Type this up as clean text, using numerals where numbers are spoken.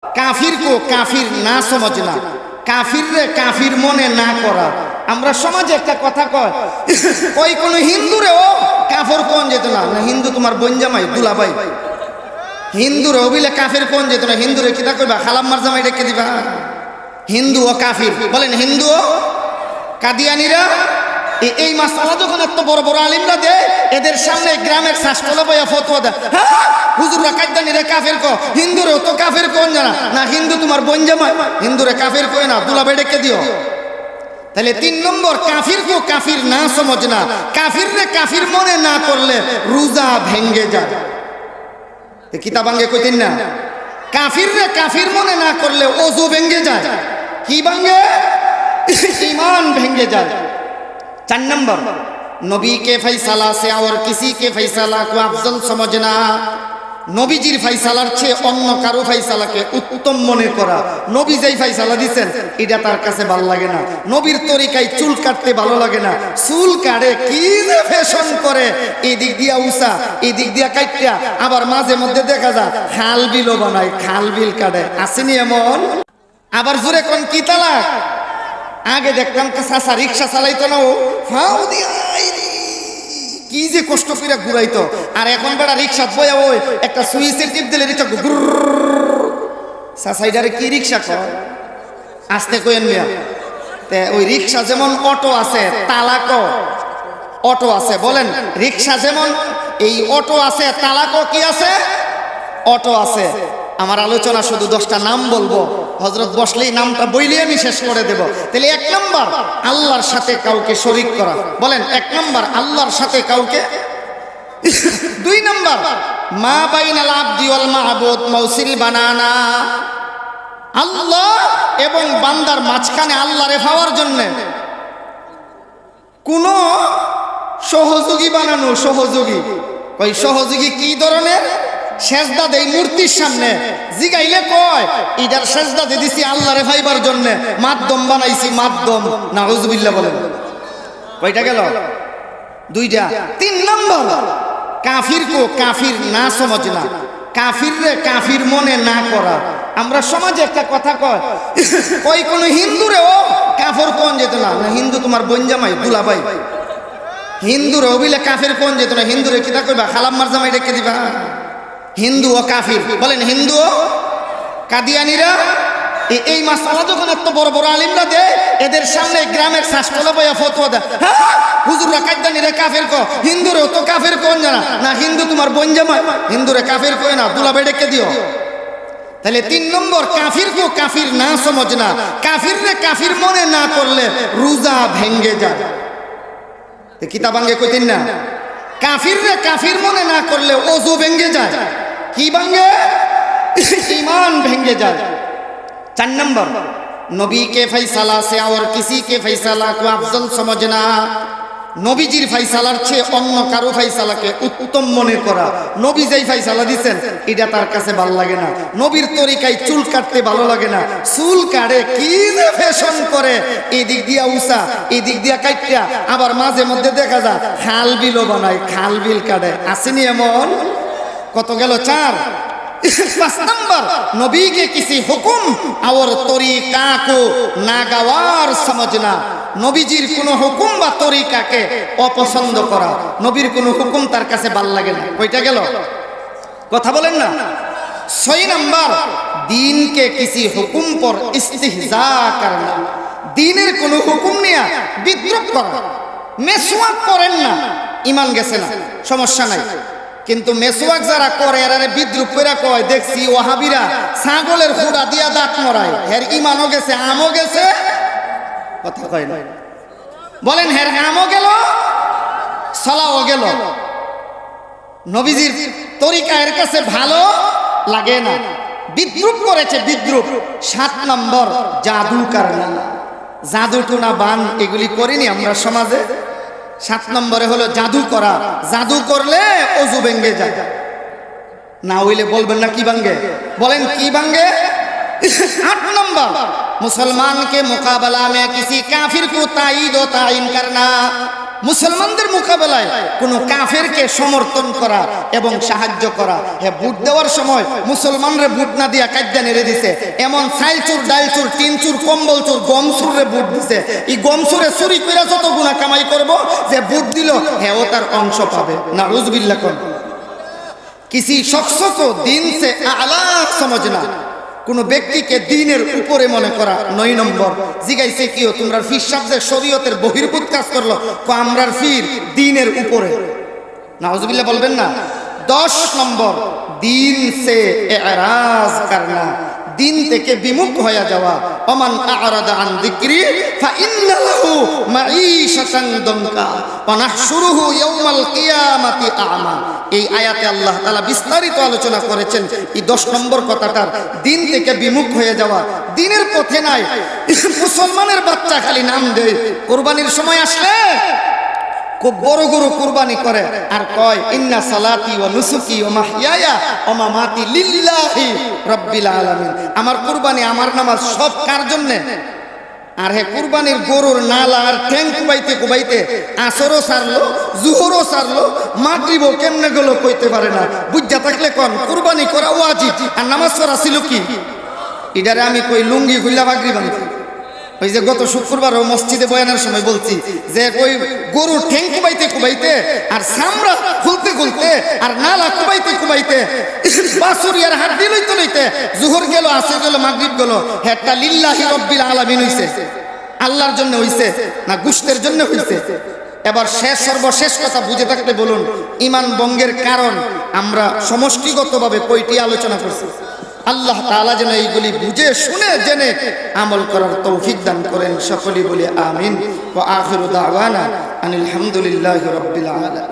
কাফির কো কাফির না সমঝনা, কাফির রে কাফির মনে না করা। আমরা সমাজে একটা কথা কয়, ওই কোন হিন্দু রে ও কাফর কোন যেত না, না হিন্দু তোমার বঞ্জামাই দুলাভাই। হিন্দু রে ওবিলে কাফির কোন যেত না, হিন্দু রে কিতা কইবা খালাম্মার জামাই রেখে দিবা। হিন্দু ও কাফির বলেন, হিন্দু ও কাদিয়ানিরা এই মাসালা যখন এত বড় বড় আলিমরা দেয়, এদের সামনে গ্রামের শাসতলা বইয়া ফতোয়া দেয়, হুজুররা কাদ্দানিরে কাফের কো, হিন্দুরেও তো কাফের কোন জানা, না হিন্দু তোমার বঞ্জামাই, হিন্দুরে কাফের কই না দুলাভাই ডেকে দিও। তাহলে 3 নম্বর, কাফির কো কাফির না সমঝনা, কাফির রে কাফির মনে না করলে রোজা ভেঙ্গে যায়। কিতাব ভাঙ্গে কইতেন না, কাফির রে কাফির মনে না করলে ওযু ভেঙ্গে যায়। কি ভাঙ্গে? ईमान ভেঙ্গে যায়। 4 नंबर, नबी के फैसला से और किसी के फैसला को अफजल समझना, নবীজির ফয়সালার চেয়ে অন্য কারো ফয়সালাকে উত্তম মনে করা। নবী যেই ফয়সালা দিবেন এটা তার কাছে ভালো লাগে না, নবীর তরিকায় চুল কাটতে ভালো লাগে না, চুল কাটে কি যে ফ্যাশন করে, এই দিক দিয়া উসা এই দিক দিয়া কাটিয়া, আবার মাঝে মধ্যে দেখা যায় খাল বিলও বানায়, খাল বিল কাটে, আসেনি এমন। আবার জোরে কোন কি তালাক। আগে দেখতাম চাচা রিক্সা চালাইতো না, ও ফাউ দিয়া কি যে কষ্ট করে ঘুরাইতো, আর এখন বেড়া রিক্সা বয়া ওই একটা সুইচের টিপ দিলে রিক্সা চাচাইডারে কি রিক্সা কর আসতে কইেন মিয়া। ওই রিক্সা যেমন অটো আছে, তালাকও অটো আছে। বলেন, রিক্সা যেমন এই অটো আছে, তালাকও কি আছে? অটো আছে। আমার আলোচনা শুধু 10টা নাম বলবো, হযরত বসলেই নামটা বইলে আমি শেষ করে দেব। তাহলে 1 নম্বর, আল্লাহর সাথে কাউকে শরীক করা। বলেন, 1 নম্বর, আল্লাহর সাথে কাউকে। 2 নম্বর, মা বাইনাল আবদি ওয়াল মাহবুদ মাউসিল বানানা, আল্লাহ এবং বান্দার মাঝখানে আল্লাহরে পাওয়ার জন্য কোন সহযোগী বানানো। সহযোগী, ওই সহযোগী কি ধরনের? সেজদা দেই মূর্তির সামনে, জিগাইলে কয় ইদার সেজদা দিয়ে দিছি আল্লাহরে পাইবার জন্য, মাধ্যম বানাইছি, মাধ্যম। নাউজুবিল্লাহ বলেন। কয়টা গেল? 2টা। 3 নম্বর, কাফির কো কাফির না সমঝনা, কাফির রে কাফির মনে না করা। আমরা সমাজে একটা কথা কয়, ওই কোন হিন্দু রে ও কাফর কোন যেত না, না হিন্দু তোমার বঞ্জামাই দুলাভাই। হিন্দু রে ওবিলে কাফির কোন যেত না, হিন্দুরে কিতা কইবা খালাম্মার জামাই রেখে দিবা। হিন্দু ও কাফির বলেন, হিন্দু ও কাদিয়ানিরা এই মাসালা যখন এত বড় বড় আলিমরা দেয়, এদের সামনে গ্রামের শাসতলা বইয়া ফতোয়া দেয়, হুজুররা কাদ্দানিরে কাফের কো, হিন্দুরেও তো কাফের কোন জানা, না হিন্দু তোমার বঞ্জামাই, হিন্দুরে কাফের কই না দুলাভাই ডেকে দিও। তাহলে 3 নম্বর, কাফির কো কাফির না সমঝনা, কাফির রে কাফির মনে না করলে রোজা ভেঙ্গে যায়। কিতাব ভাঙ্গে কইতেন না, কাফির রে কাফির মনে না করলে ওযু ভেঙ্গে যায়। কি ভাঙ্গে? ईमान ভেঙ্গে যায়। 4 नंबर, नबी के फैसला से और किसी के फैसला को अफजल समझना, নবীজির ফয়সালার চেয়ে অন্য কারো ফয়সালাকে উত্তম মনে করা। নবী যেই ফয়সালা দিবেন এটা তার কাছে ভালো লাগে না, নবীর তরিকায় চুল কাটতে ভালো লাগে না, চুল কাটে কি যে ফ্যাশন করে, এই দিক দিয়া উসা এই দিক দিয়া কাটিয়া, আবার মাঝে মধ্যে দেখা যায় খাল বিলও বানায়, খাল বিল কাটে, আসেনি এমন। কত গেল? 4। 5 नंबर, नबी के किसी हुक्म और तरीका को नागवार समझना, নবীজির কোন হুকুম বা তরিকাকে অপছন্দ করা। নবীর কোন হুকুম তার কাছে ভালো লাগে না। কয়টা গেল? কথা বলেন না। 6 नंबर, दीन के किसी हुक्म पर इस्तिहजा करना, দ্বীনের কোন হুকুম নিয়ে বিদ্রুপ করা। মেসওয়াক করেন না, ঈমান গেছে না, সমস্যা নাই, কিন্তু মেসওয়াক যারা করে এরা বিদ্রুপ করে কয়, দেখছি ওয়াহাবিরা ছাগলের খুঁড়া দিয়া দাঁত মরায়, এর ঈমানও গেছে, আমও গেছে। কথা কয় না। বলেন, হের আমও গেল, সালাও গেল। নবীজির তরিকা এর কাছে ভালো লাগে না, বিদ্রুপ করেছে, বিদ্রুপ। 7 নম্বর, জাদু করনা, জাদু টুনা বান এগুলি করিনি আমরা সমাজে। 7 নম্বরে হলো জাদু করা। জাদু করলে ওযু ভেঙ্গে যায়। না হইলে বলবেন না কি ভাঙ্গে? বলেন কি ভাঙ্গে? 8 नंबर, मुसलमान के मुकाबला में किसी काफिर को ताईद व ताइन करना, মুসলমানদের মোকাবেলায় কোনো কাফেরকে সমর্থন করা এবং সাহায্য করা। ভোট দেওয়ার সময় মুসলমানরে ভোট না দিয়া কাদ্যা নেড়ে দিছে, এমন চাইল চোর, ডাইল চোর, টিন চোর, কম্বল চোর, গম চোরে ভোট দিছে। এই গম চোরে চুরি করে যত গুনাহ কামাই করব, যে ভোট দিল ও তার অংশ পাবে। নাউযুবিল্লাহ। কোন किसी शख्स को दीन से आला समझना, কোনো ব্যক্তিকে দ্বীনের উপরে মনে করা। 9 নম্বর জিগাইছে কি তোমরা ফির শব্দে শরীয়তের বহির্ভূত কাজ করলো, আমরার ফির দ্বীনের উপরে। নাউজুবিল্লাহ বলবেন না। 10 নম্বর দ্বীন সে এরাজ করনা, দ্বীন থেকে বিমুখ হয়ে যাওয়া। ওমান আ'রাদা আন যিকরি ফাইন্না লাহু মাঈশাতান দনকা ওয়া নাহশুরুহু ইয়াওমাল কিয়ামাতি আ'মা। এই আয়াতে আল্লাহ তাআলা বিস্তারিত আলোচনা করেছেন এই 10 নম্বর কথাটার, দ্বীন থেকে বিমুখ হয়ে যাওয়া, দ্বীনের পথে নাই। মুসলমানের বাচ্চা খালি নাম দেয়, কুরবানির সময় আসলে খুব বড় গরু কুরবানি করে আর কয় ইন্না সালাতি ওয়া নুসুকি ওয়া মাহইয়ায়া ওয়া মামাতি লিল্লাহি রাব্বিল আলামিন। আমার কুরবানি, আমার নামাজ সব কার জন্য? আর কুরবানির গরুর নালা আর ঠ্যাং কুবাইতে কুবাইতে আসরও সারলো, জুহরও সারলো, মাগরিবও কেমনে গেল কইতে পারে না। বুঝা থাকলে কোন কুরবানি করা ওয়াজিব আর নামাজ পড়া ছিল কি? এটারে আমি কই লুঙ্গি খুললা মাগরিব বানাইতে। ওই যে গত শুক্রবার মসজিদে বয়ানের সময় বলছি যে ওই গরুর ঠ্যাং কুবাইতে কুবাইতে আর চামড়া খুলতে খুলতে আর নালা কুবাইতে কুবাইতে বাছুরিয়ার হাড্ডি লইতে লইতে জোহর গেল, আসর গেল, মাগরিব গেল। হেডটা লিল্লাহি রাব্বিল আলামিন হইছে, আল্লাহর জন্য হইছে না গোশতের জন্য হইছে? এবার সর্বশেষ কথা বুঝে থাকলে বলুন, ঈমান ভঙ্গের কারণ আমরা সমষ্টিগতভাবে কয়টি আলোচনা করছি? আল্লাহ তাআলা যেন এইগুলি বুঝে শুনে জেনে আমল করার তৌফিক দান করেন। সকলেই বলি আমিন। ওয়া আখিরু দাওয়ানা আনিল হামদুলিল্লাহি রাব্বিল আলামিন।